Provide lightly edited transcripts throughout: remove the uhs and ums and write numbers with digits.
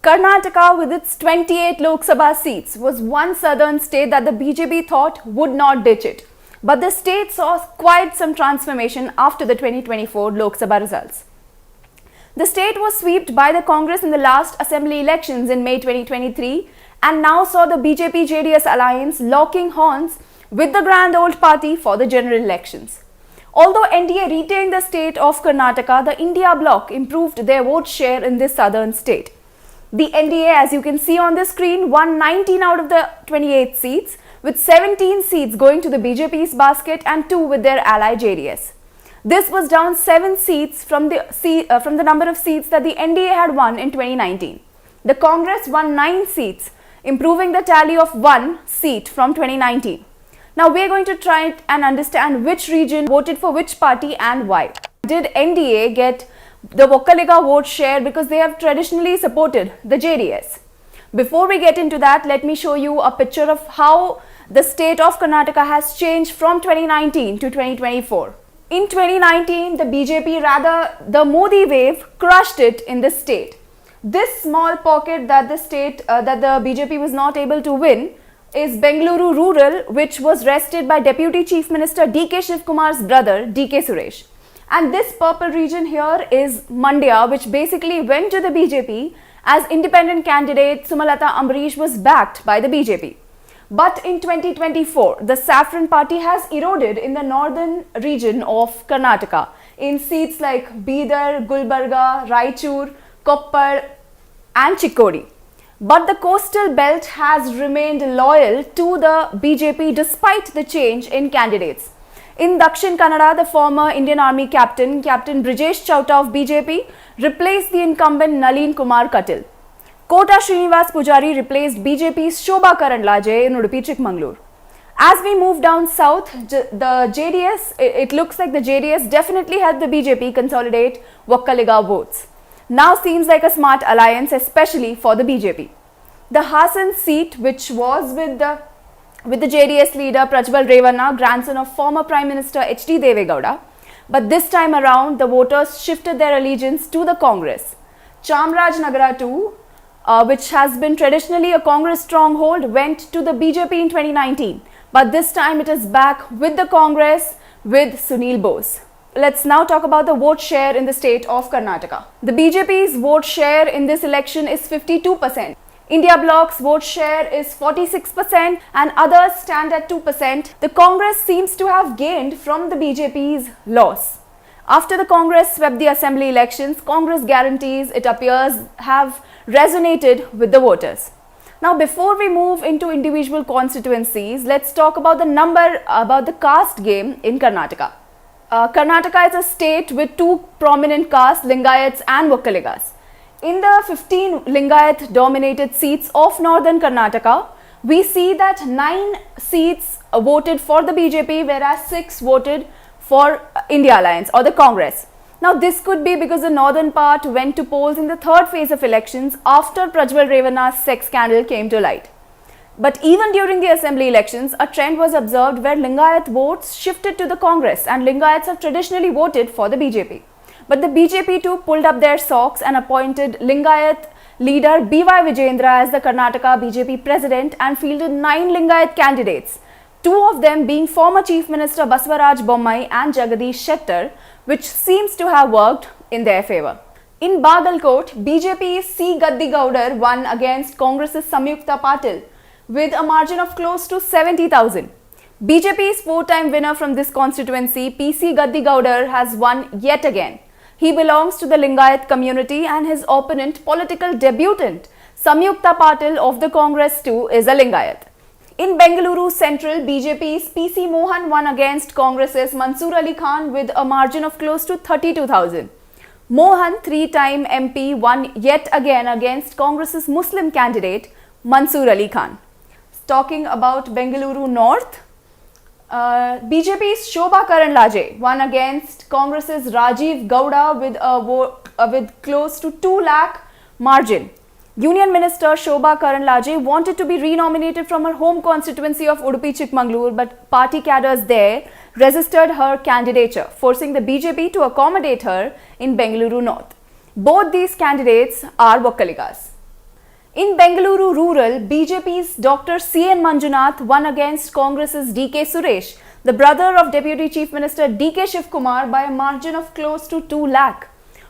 Karnataka, with its 28 Lok Sabha seats, was one southern state that the BJP thought would not ditch it. But the state saw quite some transformation after the 2024 Lok Sabha results. The state was swept by the Congress in the last assembly elections in May 2023 and now saw the BJP-JDS alliance locking horns with the Grand Old Party for the general elections. Although NDA retained the state of Karnataka, the India bloc improved their vote share in this southern state. The NDA, as you can see on the screen, won 19 out of the 28 seats, with 17 seats going to the BJP's basket and 2 with their ally JDS. This was down 7 seats from the number of seats that the NDA had won in 2019. The Congress won 9 seats, improving the tally of 1 seat from 2019. Now we are going to try and understand which region voted for which party and why. Did NDA get the Vokkaliga vote share because they have traditionally supported the JDS? Before we get into that, let me show you a picture of how the state of Karnataka has changed from 2019 to 2024. In 2019, the BJP, rather the Modi wave, crushed it in the state. This small pocket that the BJP was not able to win is Bengaluru rural, which was wrested by Deputy Chief Minister D.K. Shivkumar's brother D.K. Suresh. And this purple region here is Mandya, which basically went to the BJP as independent candidate Sumalata Ambarish was backed by the BJP. But in 2024, the Saffron Party has eroded in the northern region of Karnataka in seats like Bidar, Gulbarga, Raichur, Koppal and Chikkodi. But the coastal belt has remained loyal to the BJP despite the change in candidates. In Dakshin Kannada, the former Indian Army Captain Brijesh Chauta of BJP replaced the incumbent Nalin Kumar Katil. Kota Srinivas Pujari replaced BJP's Shobha Karandlaje in Udupi Chikmagalur. As we move down south, the JDS, it looks like the JDS definitely helped the BJP consolidate Vokkaliga votes. Now seems like a smart alliance, especially for the BJP. The Hasan seat, which was with the JDS leader Prajwal Revanna, grandson of former Prime Minister H.D. Deve Gowda. But this time around, the voters shifted their allegiance to the Congress. Chamarajnagara too, which has been traditionally a Congress stronghold, went to the BJP in 2019. But this time it is back with the Congress with Sunil Bose. Let's now talk about the vote share in the state of Karnataka. The BJP's vote share in this election is 52%. India bloc's vote share is 46% and others stand at 2%. The Congress seems to have gained from the BJP's loss. After the Congress swept the assembly elections, Congress guarantees, it appears, have resonated with the voters. Now before we move into individual constituencies, let's talk about the caste game in Karnataka. Karnataka is a state with 2 prominent castes, Lingayats and Vokkaligas. In the 15 Lingayat dominated seats of northern Karnataka, we see that 9 seats voted for the BJP, whereas 6 voted for India Alliance or the Congress. Now this could be because the northern part went to polls in the 3rd phase of elections after Prajwal Revanna's sex scandal came to light. But even during the assembly elections, a trend was observed where Lingayat votes shifted to the Congress and Lingayats have traditionally voted for the BJP. But the BJP too pulled up their socks and appointed Lingayat leader B.Y. Vijayendra as the Karnataka BJP president and fielded 9 Lingayat candidates, 2 of them being former Chief Minister Basavaraj Bommai and Jagadish Shettar, which seems to have worked in their favour. In Bagalkot, BJP's C. Gaddigaudar won against Congress's Samyukta Patil with a margin of close to 70,000. BJP's 4-time winner from this constituency, P.C. Gaddigaudar, has won yet again. He belongs to the Lingayat community and his opponent, political debutant Samyukta Patil of the Congress too, is a Lingayat. In Bengaluru Central, BJP's P.C. Mohan won against Congress's Mansoor Ali Khan with a margin of close to 32,000. Mohan, 3-time MP, won yet again against Congress's Muslim candidate Mansoor Ali Khan. Talking about Bengaluru North, BJP's Shobha Karandlaje won against Congress's Rajiv Gowda with close to 2 lakh margin. Union Minister Shobha Karandlaje wanted to be renominated from her home constituency of Udupi Chikmagalur, but party cadres there resisted her candidature, forcing the BJP to accommodate her in Bengaluru North. Both these candidates are Vokkaligas. In Bengaluru rural, BJP's Dr. C.N. Manjunath won against Congress's D.K. Suresh, the brother of Deputy Chief Minister D.K. Shivkumar, by a margin of close to 2 lakh.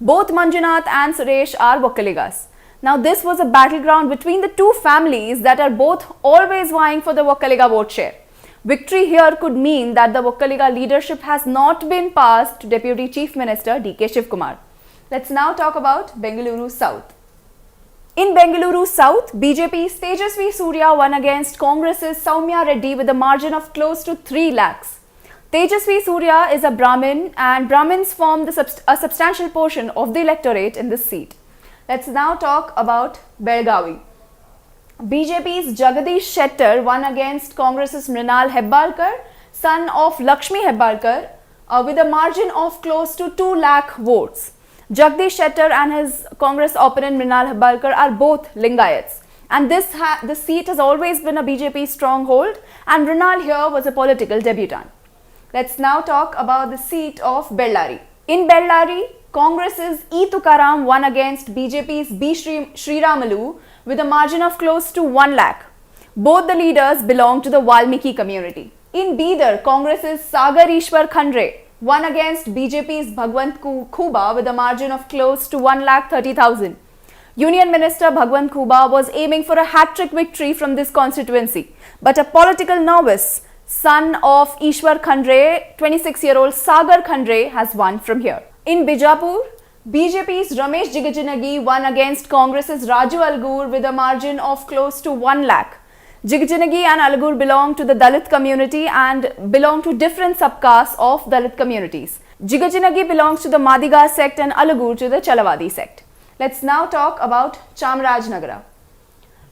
Both Manjunath and Suresh are Vokkaligas. Now this was a battleground between the two families that are both always vying for the Vokkaliga vote share. Victory here could mean that the Vokkaliga leadership has not been passed to Deputy Chief Minister D.K. Shivkumar. Let's now talk about Bengaluru South. In Bengaluru South, BJP's Tejasvi Surya won against Congress's Soumya Reddy with a margin of close to 3 lakhs. Tejasvi Surya is a Brahmin and Brahmins form a substantial portion of the electorate in this seat. Let's now talk about Belgavi. BJP's Jagadish Shettar won against Congress's Mrinal Hebbalkar, son of Lakshmi Hebbalkar, with a margin of close to 2 lakh votes. Jagdish Shettar and his Congress opponent Mrinal Hebbalkar are both Lingayats, and this seat has always been a BJP stronghold, and Mrinal here was a political debutant. Let's now talk about the seat of Bellary. In Bellary, Congress's E. Tukaram won against BJP's B. Sriramalu with a margin of close to 1 lakh. Both the leaders belong to the Valmiki community. In Bidar, Congress's Sagar Ishwar Khandre won against BJP's Bhagwant Khuba with a margin of close to 1,30,000. Union Minister Bhagwant Khuba was aiming for a hat-trick victory from this constituency, but a political novice, son of Ishwar Khandre, 26-year-old Sagar Khandre, has won from here. In Bijapur, BJP's Ramesh Jigajinagi won against Congress's Raju Algur with a margin of close to 1 lakh. Jigajinagi and Algur belong to the Dalit community and belong to different subcastes of Dalit communities. Jigajinagi belongs to the Madiga sect and Algur to the Chalavadi sect. Let's now talk about Chamarajnagara.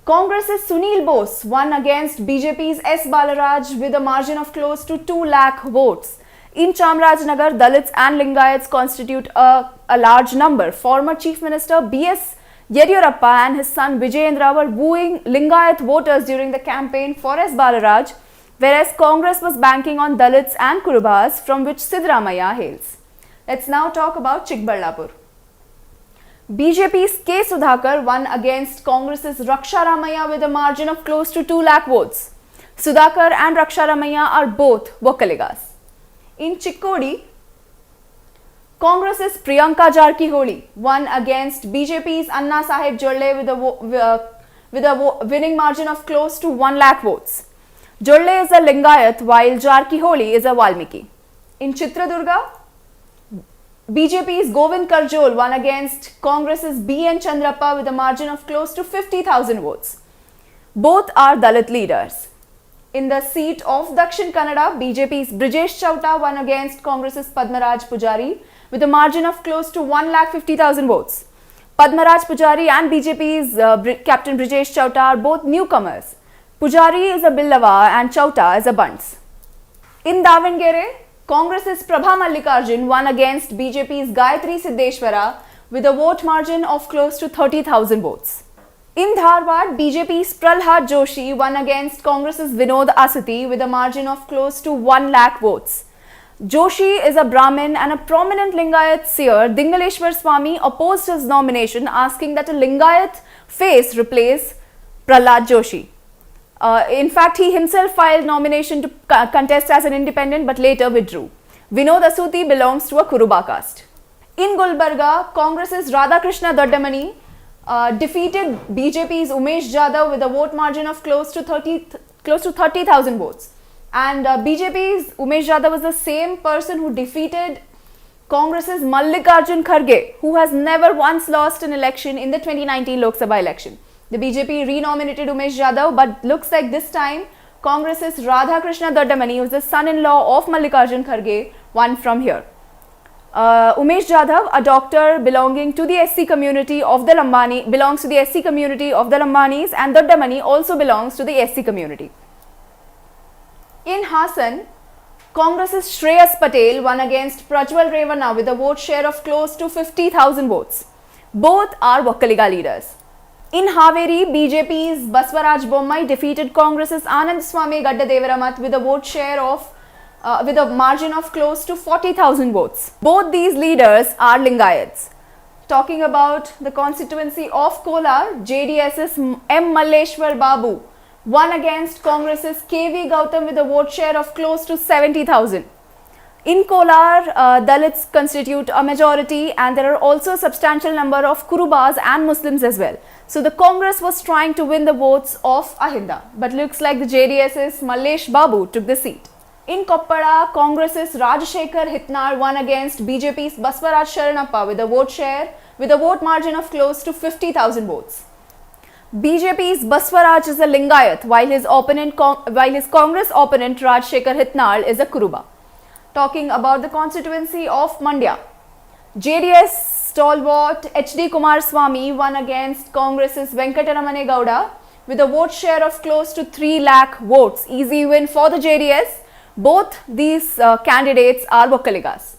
Congress's Sunil Bose won against BJP's S. Balaraj with a margin of close to 2 lakh votes. In Chamarajnagar, Dalits and Lingayats constitute a large number. Former Chief Minister B.S. Yediyurappa and his son Vijayendra were wooing Lingayat voters during the campaign for S. Balaraj, whereas Congress was banking on Dalits and Kurubas, from which Siddaramaiah hails. Let's now talk about Chikballapur. BJP's K. Sudhakar won against Congress's Raksha Ramaiah with a margin of close to 2 lakh votes. Sudhakar and Raksha Ramaiah are both Vokkaligas. In Chikkodi, Congress's Priyanka Jarkiholi won against BJP's Anna Sahib Jolle with a winning margin of close to 1 lakh votes. Jolle is a Lingayat while Jarkiholi is a Valmiki. In Chitradurga, BJP's Govind Karjol won against Congress's B.N. Chandrappa with a margin of close to 50,000 votes. Both are Dalit leaders. In the seat of Dakshin Kannada, BJP's Brijesh Chauta won against Congress's Padmaraj Pujari with a margin of close to 1,50,000 votes. Padmaraj Pujari and BJP's Captain Brijesh Chauta are both newcomers. Pujari is a Billava and Chauta is a Bunts. In Davangere, Congress's Prabha Mallikarjun won against BJP's Gayatri Siddeshwara with a vote margin of close to 30,000 votes. In Dharwad, BJP's Pralhad Joshi won against Congress's Vinod Asati with a margin of close to 1 lakh votes. Joshi is a Brahmin and a prominent Lingayat seer. Dingaleshwar Swami opposed his nomination, asking that a Lingayat face replace Pralhad Joshi. In fact, he himself filed nomination to contest as an independent but later withdrew. Vinod Asuti belongs to a Kuruba caste. In Gulbarga, Congress's Radhakrishna Doddamani defeated BJP's Umesh Jadhav with a vote margin of close to 30,000 votes. And BJP's Umesh Jadhav was the same person who defeated Congress's Mallikarjun Kharge, who has never once lost an election in the 2019 Lok Sabha election. The BJP renominated Umesh Jadhav, but looks like this time Congress's Radhakrishna Doddamani, who is the son-in-law of Mallikarjun Kharge, won from here. Umesh Jadhav, a doctor belonging to the SC community of the Lambani, belongs to the SC community of the Lambanis, and Doddamani also belongs to the SC community. In Hassan, Congress's Shreyas Patel won against Prajwal Revana with a vote share of close to 50,000 votes. Both are Vokkaliga leaders. In Haveri, BJP's Baswaraj Bommai defeated Congress's Anand Swami Gadda Devaramath with a vote share of with a margin of close to 40,000 votes. Both these leaders are Lingayats. Talking about the constituency of Kolar, JDS's M. Malleshwar Babu won against Congress's KV Gautam with a vote share of close to 70,000. In Kolar, Dalits constitute a majority and there are also a substantial number of Kurubas and Muslims as well. So the Congress was trying to win the votes of Ahinda, but looks like the JDS's Mallesh Babu took the seat. In Koppada, Congress's Rajshekhar Hitnar won against BJP's Baswaraj Sharanappa with a vote margin of close to 50,000 votes. BJP's Baswaraj is a Lingayat while his Congress opponent Rajshekhar Hitnar is a Kuruba. Talking about the constituency of Mandya, JDS stalwart HD Kumaraswamy won against Congress's Venkataramane Gowda with a vote share of close to 3 lakh votes. Easy win for the JDS. Both these candidates are Vokkaligas.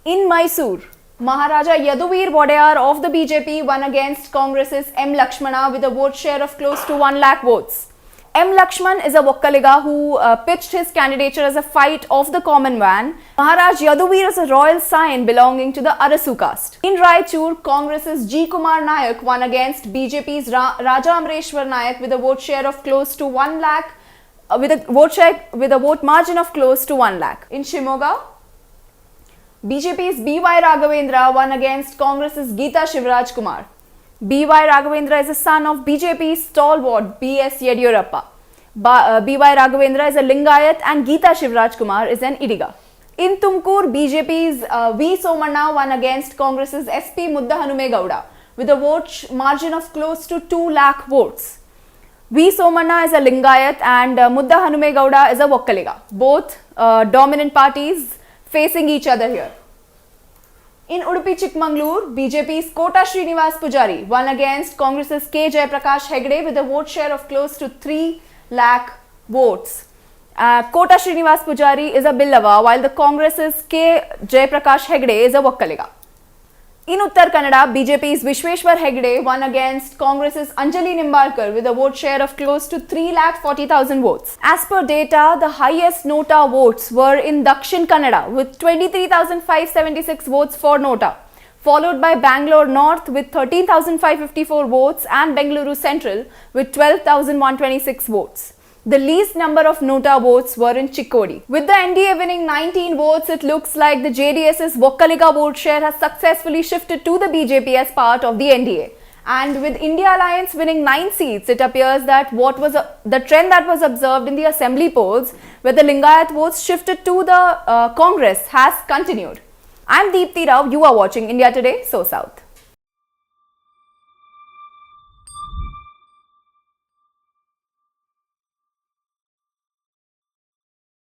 In Mysore, Maharaja Yaduvir Wadayar of the BJP won against Congress's M. Lakshmana with a vote share of close to 1 lakh votes. M. Lakshman is a Vokkaliga who pitched his candidature as a fight of the common man. Maharaj Yaduvir is a royal sign belonging to the Arasu caste. In Raichur, Congress's G. Kumar Nayak won against BJP's Raja Amreshwar Nayak with a vote share of close to 1 lakh, with a vote margin of close to 1 lakh. In Shimoga, BJP's B.Y. Raghavendra won against Congress's Geeta Shivraj Kumar. B.Y. Raghavendra is a son of BJP's stalwart B.S. Yediyurappa. B.Y. Raghavendra is a Lingayat and Geeta Shivraj Kumar is an Idiga. In Tumkur, BJP's V. Somanna won against Congress's SP Muddahanume Gowda with a vote margin of close to 2 lakh votes. V. Somanna is a Lingayat and Muddahanume Gowda is a Vokkaliga. Both dominant parties facing each other here. In Udupi Chikmagalur, BJP's Kota Srinivas Pujari won against Congress's K. Jayaprakash Hegde with a vote share of close to 3 lakh votes. Kota Srinivas Pujari is a Billava while the Congress's K. Jayaprakash Hegde is a Vokkaliga. In Uttar Kannada, BJP's Vishweshwar Hegde won against Congress's Anjali Nimbalkar with a vote share of close to 3,40,000 votes. As per data, the highest Nota votes were in Dakshin Kannada with 23,576 votes for Nota, followed by Bangalore North with 13,554 votes and Bengaluru Central with 12,126 votes. The least number of Nota votes were in Chikkodi. With the NDA winning 19 votes, it looks like the JDS's Vokkaliga vote share has successfully shifted to the BJP as part of the NDA. And with India Alliance winning 9 seats, it appears that the trend that was observed in the assembly polls, where the Lingayat votes shifted to the Congress, has continued. I'm Deepthi Rao. You are watching India Today, So South.